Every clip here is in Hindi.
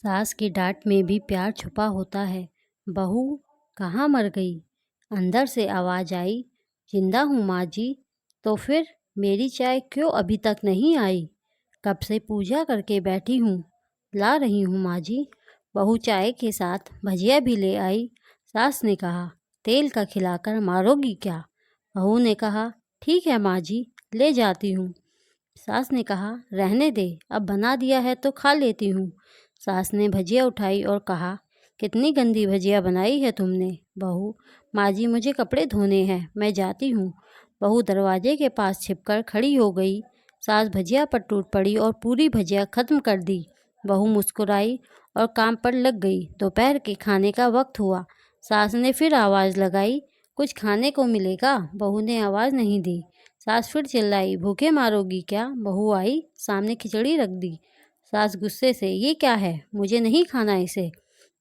सास की डांट में भी प्यार छुपा होता है। बहू कहाँ मर गई? अंदर से आवाज आई। जिंदा हूँ माँ जी। तो फिर मेरी चाय क्यों अभी तक नहीं आई? कब से पूजा करके बैठी हूँ, ला रही हूँ माँ जी। बहू चाय के साथ भजिया भी ले आई। सास ने कहा, तेल का खिलाकर मारोगी क्या? बहू ने कहा, ठीक है माँ जी, ले जाती हूँ। सास ने कहा, रहने दे, अब बना दिया है तो खा लेती हूँ। सास ने भजिया उठाई और कहा, कितनी गंदी भजिया बनाई है तुमने। बहू, माँ जी मुझे कपड़े धोने हैं, मैं जाती हूँ। बहू दरवाजे के पास छिपकर खड़ी हो गई। सास भजिया पर टूट पड़ी और पूरी भजिया खत्म कर दी। बहू मुस्कुराई और काम पर लग गई। दोपहर के खाने का वक्त हुआ। सास ने फिर आवाज़ लगाई, कुछ खाने को मिलेगा? बहू ने आवाज़ नहीं दी। सास फिर चिल्लाई, भूखे मारोगी क्या? बहू आई, सामने खिचड़ी रख दी। सास गुस्से से, ये क्या है? मुझे नहीं खाना इसे,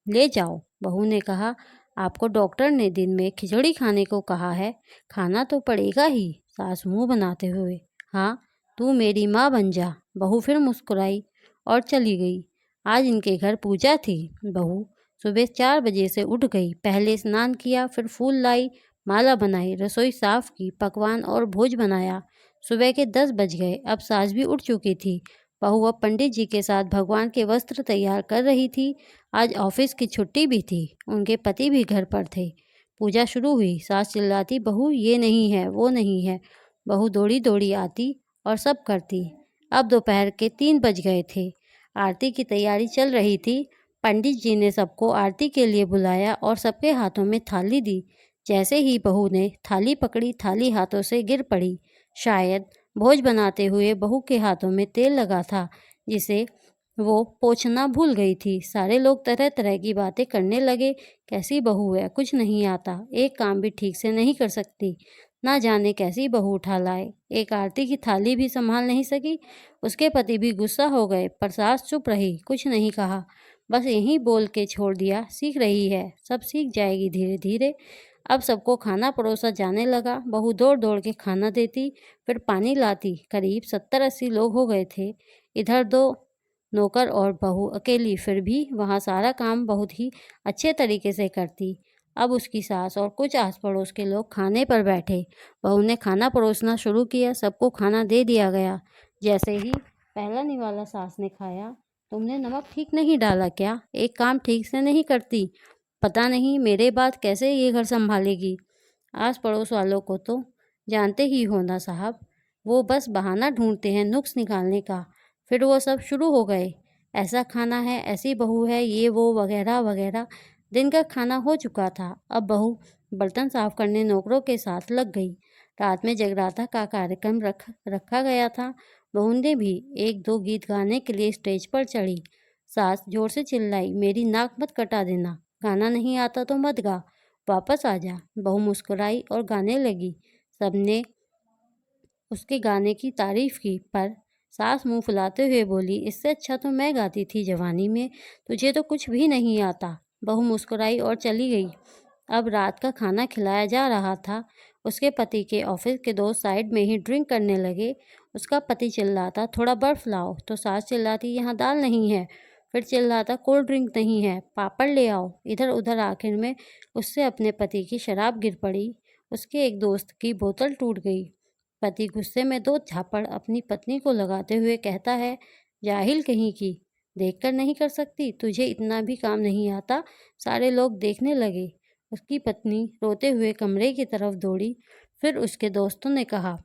ले जाओ। बहू ने कहा, आपको डॉक्टर ने दिन में खिचड़ी खाने को कहा है, खाना तो पड़ेगा ही। सास मुंह बनाते हुए, हाँ, तू मेरी माँ बन जा। बहू फिर मुस्कुराई और चली गई। आज इनके घर पूजा थी। बहू सुबह 4 बजे से उठ गई। पहले स्नान किया, फिर फूल लाई, माला बनाई, रसोई साफ की, पकवान और भोज बनाया। सुबह के 10 बज गए। अब सास भी उठ चुकी थी। बहू अब पंडित जी के साथ भगवान के वस्त्र तैयार कर रही थी। आज ऑफिस की छुट्टी भी थी। उनके पति भी घर पर थे। पूजा शुरू हुई। सास चिल्लाती, बहू ये नहीं है, वो नहीं है। बहू दौड़ी दौड़ी आती और सब करती। अब दोपहर के 3 बज गए थे। आरती की तैयारी चल रही थी। पंडित जी ने सबको आरती के लिए बुलाया और सबके हाथों में थाली दी। जैसे ही बहू ने थाली पकड़ी, थाली हाथों से गिर पड़ी। शायद भोज बनाते हुए बहू के हाथों में तेल लगा था, जिसे वो पोंछना भूल गई थी। सारे लोग तरह तरह की बातें करने लगे। कैसी बहू है, कुछ नहीं आता, एक काम भी ठीक से नहीं कर सकती, ना जाने कैसी बहू उठा लाए, एक आरती की थाली भी संभाल नहीं सकी। उसके पति भी गुस्सा हो गए, पर सास चुप रही, कुछ नहीं कहा, बस यही बोल के छोड़ दिया, सीख रही है, सब सीख जाएगी धीरे धीरे। अब सबको खाना परोसा जाने लगा। बहू दौड़ दौड़ के खाना देती, फिर पानी लाती। करीब 70-80 लोग हो गए थे। इधर 2 नौकर और बहू अकेली, फिर भी वहाँ सारा काम बहुत ही अच्छे तरीके से करती। अब उसकी सास और कुछ आस पड़ोस के लोग खाने पर बैठे। बहू ने खाना परोसना शुरू किया। सबको खाना दे दिया गया। जैसे ही पहला निवाला सास ने खाया, तुमने नमक ठीक नहीं डाला क्या? एक काम ठीक से नहीं करती, पता नहीं मेरे बाद कैसे ये घर संभालेगी। आस पड़ोस वालों को तो जानते ही हो ना साहब, वो बस बहाना ढूंढते हैं नुक्स निकालने का। फिर वो सब शुरू हो गए, ऐसा खाना है, ऐसी बहू है, ये वो वगैरह वगैरह। दिन का खाना हो चुका था। अब बहू बर्तन साफ करने नौकरों के साथ लग गई। रात में जगराता का कार्यक्रम रखा गया था। बहू ने भी 1-2 गीत गाने के लिए स्टेज पर चढ़ी। सास जोर से चिल्लाई, मेरी नाक मत कटा देना, गाना नहीं आता तो मत गा, वापस आ जा। बहू मुस्कुराई और गाने लगी। सबने उसके गाने की तारीफ की, पर सास मुंह फुलाते हुए बोली, इससे अच्छा तो मैं गाती थी जवानी में, तुझे तो कुछ भी नहीं आता। बहू मुस्कुराई और चली गई। अब रात का खाना खिलाया जा रहा था। उसके पति के ऑफिस के दोस्त साइड में ही ड्रिंक करने लगे। उसका पति चिल्लाता, थोड़ा बर्फ लाओ, तो सास चिल्लाती, यहाँ दाल नहीं है। फिर चिल्लाता, कोल्ड ड्रिंक नहीं है, पापड़ ले आओ। इधर उधर आखिर में उससे अपने पति की शराब गिर पड़ी। उसके एक दोस्त की बोतल टूट गई। पति गुस्से में 2 झापड़ अपनी पत्नी को लगाते हुए कहता है, जाहिल कहीं की, देखकर नहीं कर सकती, तुझे इतना भी काम नहीं आता। सारे लोग देखने लगे। उसकी पत्नी रोते हुए कमरे की तरफ दौड़ी। फिर उसके दोस्तों ने कहा,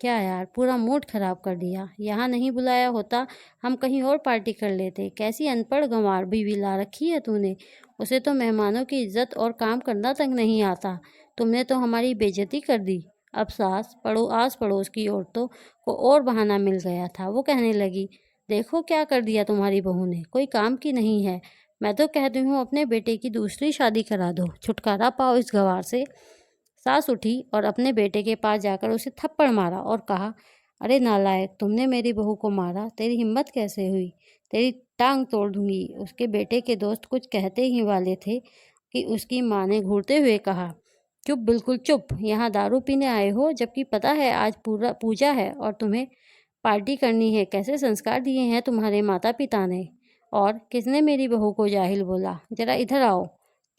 क्या यार, पूरा मूड खराब कर दिया, यहाँ नहीं बुलाया होता, हम कहीं और पार्टी कर लेते। कैसी अनपढ़ गंवार बीवी ला रखी है तूने, उसे तो मेहमानों की इज्जत और काम करना तक नहीं आता, तुमने तो हमारी बेइज्जती कर दी। अब सास आस पड़ोस की औरतों को और बहाना मिल गया था। वो कहने लगी, देखो क्या कर दिया तुम्हारी बहू ने, कोई काम की नहीं है। मैं तो कहती हूँ अपने बेटे की दूसरी शादी करा दो, छुटकारा पाओ इस गंवार से। सास उठी और अपने बेटे के पास जाकर उसे थप्पड़ मारा और कहा, अरे नालायक, तुमने मेरी बहू को मारा, तेरी हिम्मत कैसे हुई, तेरी टांग तोड़ दूंगी। उसके बेटे के दोस्त कुछ कहते ही वाले थे कि उसकी माँ ने घूरते हुए कहा, चुप, बिल्कुल चुप, यहाँ दारू पीने आए हो, जबकि पता है आज पूरा पूजा है और तुम्हें पार्टी करनी है। कैसे संस्कार दिए हैं तुम्हारे माता पिता ने। और किसने मेरी बहू को जाहिल बोला? जरा इधर आओ,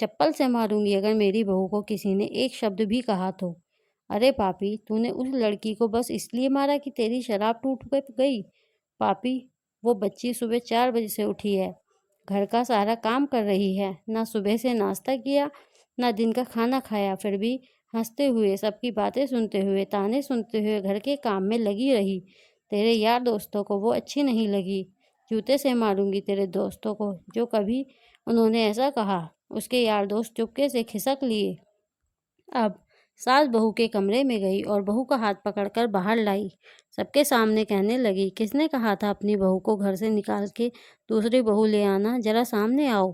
चप्पल से मारूंगी अगर मेरी बहू को किसी ने एक शब्द भी कहा तो। अरे पापी, तूने उस लड़की को बस इसलिए मारा कि तेरी शराब टूट गई? पापी, वो बच्ची सुबह 4 बजे से उठी है, घर का सारा काम कर रही है, ना सुबह से नाश्ता किया, ना दिन का खाना खाया, फिर भी हंसते हुए, सबकी बातें सुनते हुए, ताने सुनते हुए घर के काम में लगी रही। तेरे यार दोस्तों को वो अच्छी नहीं लगी। जूते से मारूंगी तेरे दोस्तों को जो कभी उन्होंने ऐसा कहा। उसके यार दोस्त चुपके से खिसक लिए। अब सास बहू के कमरे में गई और बहू का हाथ पकड़कर बाहर लाई। सबके सामने कहने लगी, किसने कहा था अपनी बहू को घर से निकाल के दूसरी बहू ले आना? जरा सामने आओ।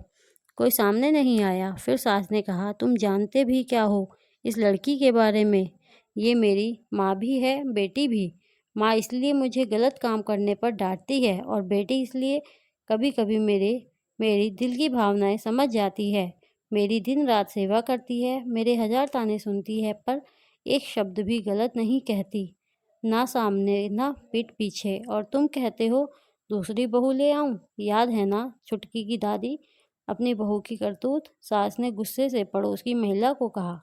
कोई सामने नहीं आया। फिर सास ने कहा, तुम जानते भी क्या हो इस लड़की के बारे में? ये मेरी माँ भी है, बेटी भी। माँ इसलिए मुझे गलत काम करने पर डांटती है और बेटी इसलिए कभी कभी मेरी दिल की भावनाएं समझ जाती है। मेरी दिन रात सेवा करती है, मेरे 1000 ताने सुनती है, पर एक शब्द भी गलत नहीं कहती, ना सामने ना पीठ पीछे। और तुम कहते हो दूसरी बहू ले आऊं? याद है ना छुटकी की दादी, अपनी बहू की करतूत? सास ने गुस्से से पड़ोस की महिला को कहा,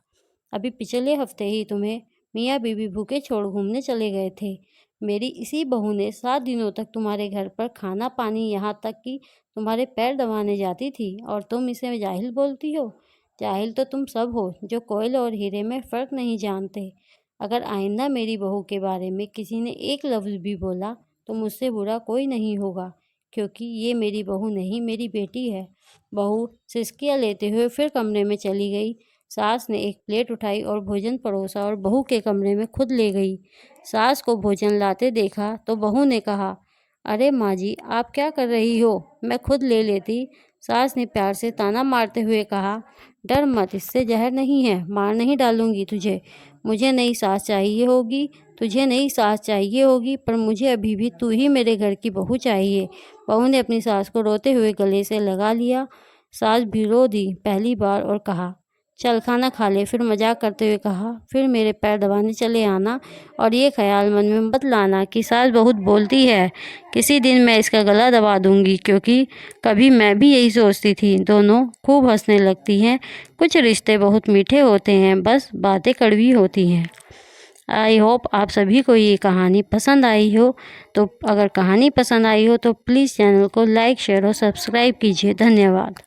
अभी पिछले हफ्ते ही तुम्हें मियाँ बीवी भूखे छोड़ घूमने चले गए थे। मेरी इसी बहू ने 7 दिनों तक तुम्हारे घर पर खाना पानी, यहाँ तक कि तुम्हारे पैर दबाने जाती थी, और तुम इसे जाहिल बोलती हो? जाहिल तो तुम सब हो जो कोयल और हीरे में फ़र्क नहीं जानते। अगर आइंदा मेरी बहू के बारे में किसी ने एक लफ्ज़ भी बोला तो मुझसे बुरा कोई नहीं होगा, क्योंकि ये मेरी बहू नहीं, मेरी बेटी है। बहू सिसकियाँ लेते हुए फिर कमरे में चली गई। सास ने एक प्लेट उठाई और भोजन परोसा और बहू के कमरे में खुद ले गई। सास को भोजन लाते देखा तो बहू ने कहा, अरे माँ जी, आप क्या कर रही हो? मैं खुद ले लेती। सास ने प्यार से ताना मारते हुए कहा, डर मत, इससे जहर नहीं है, मार नहीं डालूंगी तुझे। मुझे नई सास चाहिए होगी, तुझे नई सास चाहिए होगी, पर मुझे अभी भी तू ही मेरे घर की बहू चाहिए। बहू ने अपनी सास को रोते हुए गले से लगा लिया। सास भी रो दी पहली बार और कहा, चल खाना खा ले। फिर मजाक करते हुए कहा, फिर मेरे पैर दबाने चले आना, और ये ख्याल मन में मत लाना कि सास बहुत बोलती है, किसी दिन मैं इसका गला दबा दूंगी, क्योंकि कभी मैं भी यही सोचती थी। दोनों खूब हंसने लगती हैं। कुछ रिश्ते बहुत मीठे होते हैं, बस बातें कड़वी होती हैं। आई होप आप सभी को ये कहानी पसंद आई हो। तो अगर कहानी पसंद आई हो तो प्लीज़ चैनल को लाइक, शेयर और सब्सक्राइब कीजिए। धन्यवाद।